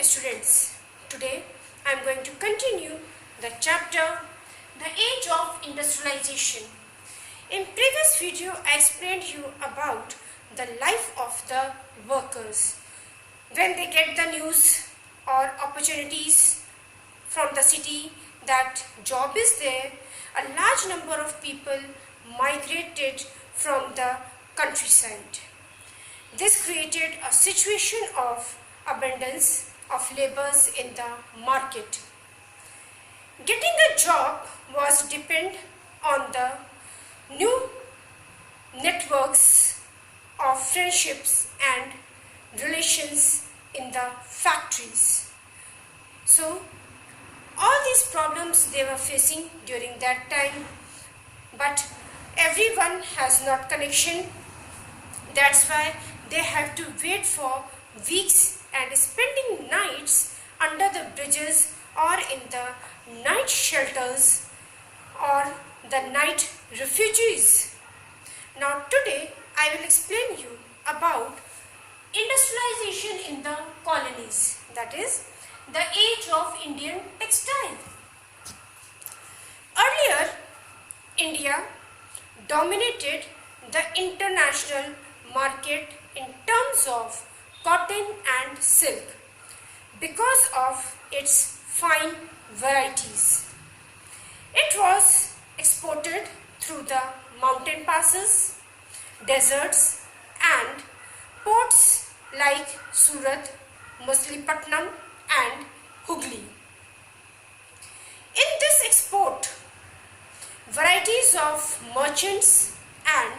students. Today I am going to continue the chapter The Age of Industrialization. In previous video I explained you about the life of the workers. When they get the news or opportunities from the city that job is there, a large number of people migrated from the countryside. This created a situation of abundance of laborers in the market. Getting a job was depend on the new networks of friendships and relations in the factories. So all these problems they were facing during that time, but everyone has not connection. That's why they have to wait for weeks and spending nights under the bridges or in the night shelters or the night refugees. Now today I will explain you about industrialization in the colonies, that is the age of Indian textile. Earlier, India dominated the international market in terms of cotton and silk because of its fine varieties. It was exported through the mountain passes, deserts and ports like Surat, Machilipatnam and Hooghly. In this export, varieties of merchants and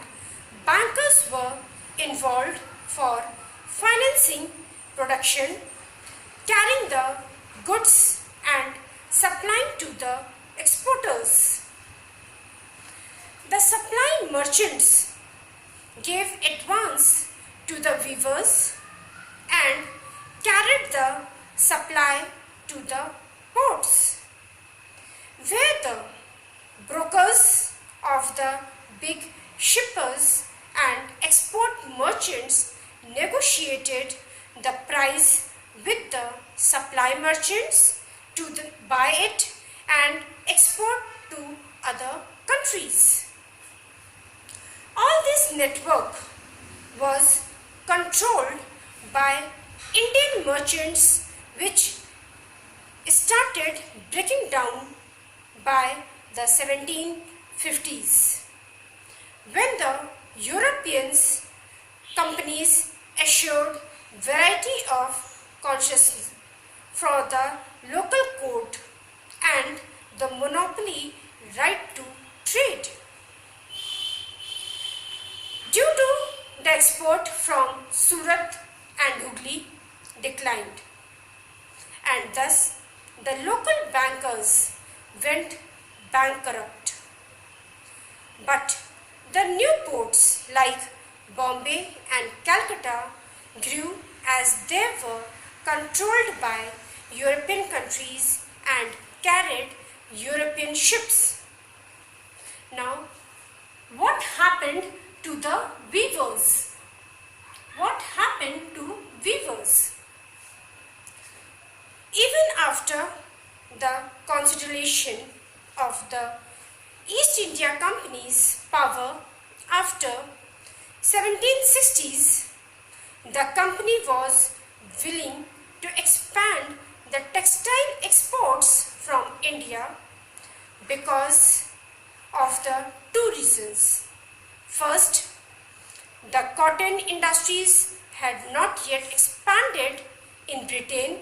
bankers were involved for financing production, carrying the goods and supplying to the exporters. The supply merchants gave advance to the weavers and carried the supply to the ports, where the brokers of the big shippers and export merchants negotiated the price with the supply merchants to buy it and export to other countries. All this network was controlled by Indian merchants, which started breaking down by the 1750s, when the Europeans companies assured variety of concessions for the local court and the monopoly right to trade. Due to the export from Surat and Hooghly declined, and thus the local bankers went bankrupt. But the new ports like Bombay and Calcutta grew as they were controlled by European countries and carried European ships. Now, what happened to the weavers? What happened to weavers? Even after the consolidation of the East India Company's power after 1760s, the company was willing to expand the textile exports from India because of the two reasons. First, the cotton industries had not yet expanded in Britain,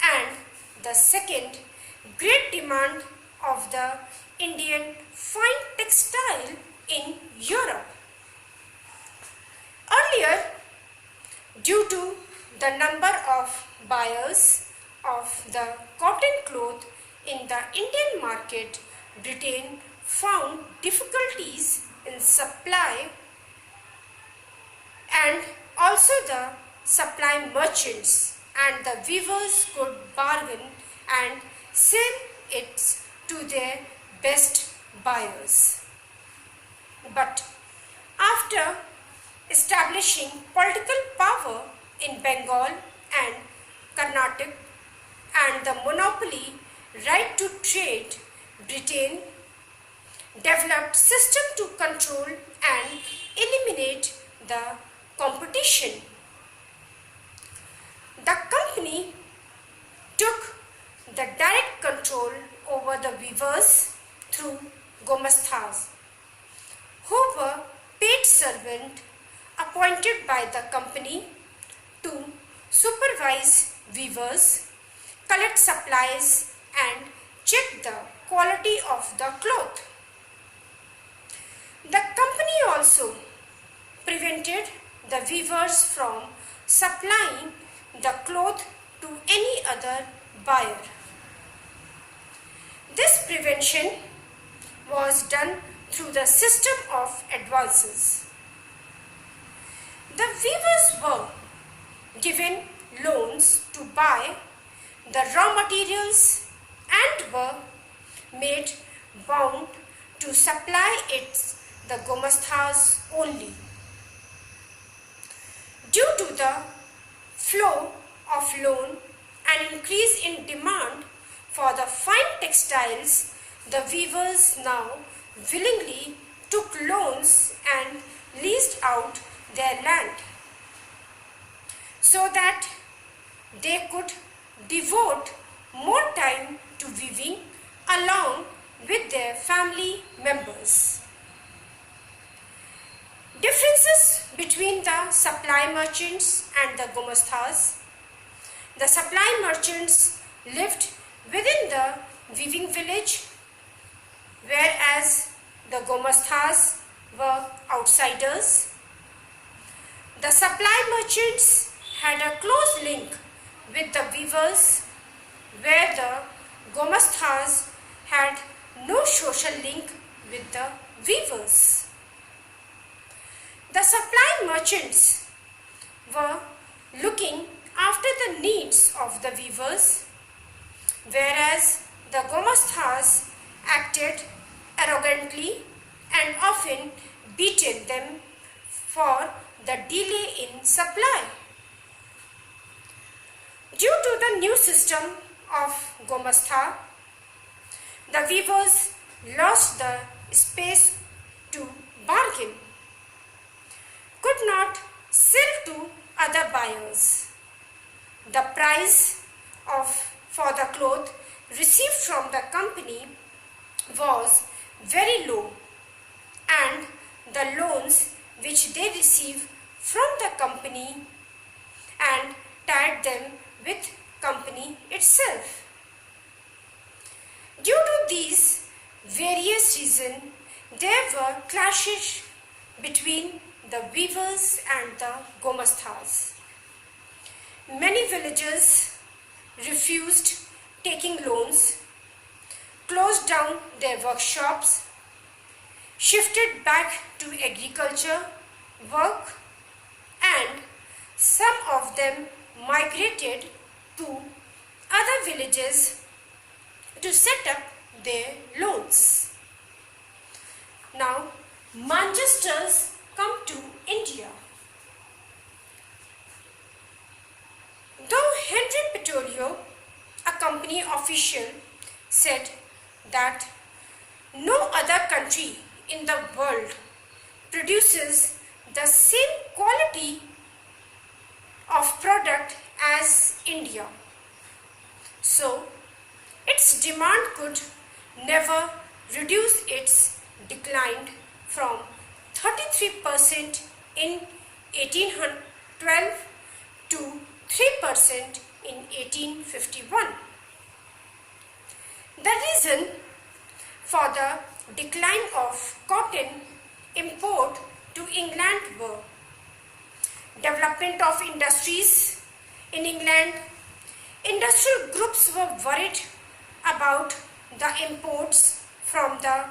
and the second, great demand of the Indian fine textile in Europe. Earlier, due to the number of buyers of the cotton cloth in the Indian market, Britain found difficulties in supply, and also the supply merchants and the weavers could bargain and sell it to their best buyers. But after establishing political power in Bengal and Carnatic, and the monopoly right to trade, Britain developed system to control and eliminate the competition. The company took the direct control over the weavers through Gomasthas, who were paid servant appointed by the company to supervise weavers, collect supplies and check the quality of the cloth. The company also prevented the weavers from supplying the cloth to any other buyer. This prevention was done through the system of advances. The weavers were given loans to buy the raw materials and were made bound to supply the Gomasthas only. Due to the flow of loan and increase in demand for the fine textiles, the weavers now willingly took loans and leased out their land so that they could devote more time to weaving along with their family members. Differences between the supply merchants and the Gomasthas. The supply merchants lived within the weaving village, whereas the Gomasthas were outsiders. The supply merchants had a close link with the weavers, where the Gomasthas had no social link with the weavers. The supply merchants were looking after the needs of the weavers, whereas the Gomasthas acted arrogantly and often beaten them for the delay in supply. Due to the new system of Gomastha, the weavers lost the space to bargain, could not sell to other buyers. The price for the cloth received from the company was very low, and the loans which they received from the company and tied them with company itself. Due to these various reasons, there were clashes between the weavers and the Gomasthas. Many villagers refused taking loans, closed down their workshops, shifted back to agriculture work, and some of them migrated to other villages to set up their loans. Now, Manchesters come to India. Though Henry Petolio, a company official, said that no other country in the world produces the same quality of product as India, so its demand could never reduce its decline from 33% in 1812 to 3% in 1851. The reason for the decline of cotton import to England were development of industries in England. Industrial groups were worried about the imports from the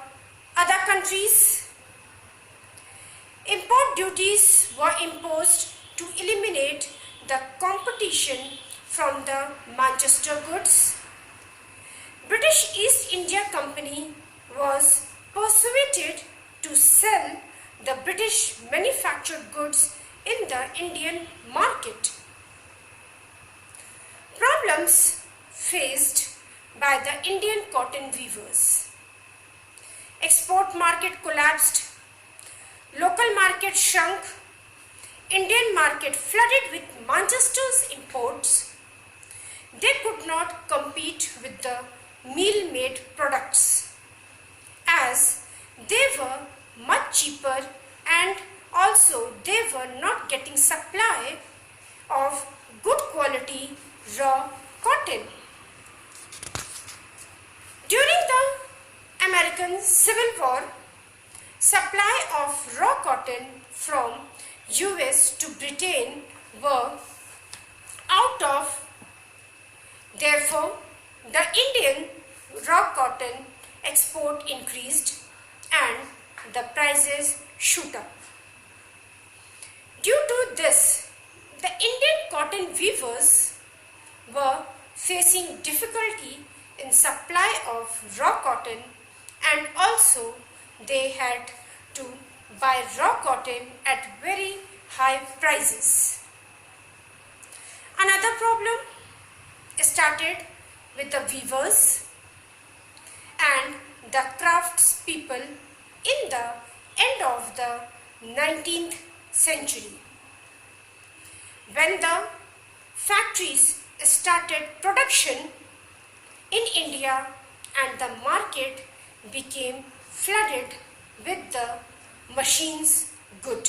other countries. Import duties were imposed to eliminate the competition from the Manchester goods. British East India Company was persuaded to sell the British manufactured goods in the Indian market. problems faced by the Indian cotton weavers. Export market collapsed, local market shrunk, Indian market flooded with Manchester's imports. They could not compete with the meal-made products as they were much cheaper, and also they were not getting supply of good quality raw cotton. During the American Civil War, supply of raw cotton from US to Britain were out of. Therefore, the Indian raw cotton export increased and the prices shoot up. Due to this, the Indian cotton weavers were facing difficulty in supply of raw cotton, and also they had to buy raw cotton at very high prices. Another problem started with the weavers and the craftspeople in the end of the 19th century. When the factories started production in India and the market became flooded with the machines good.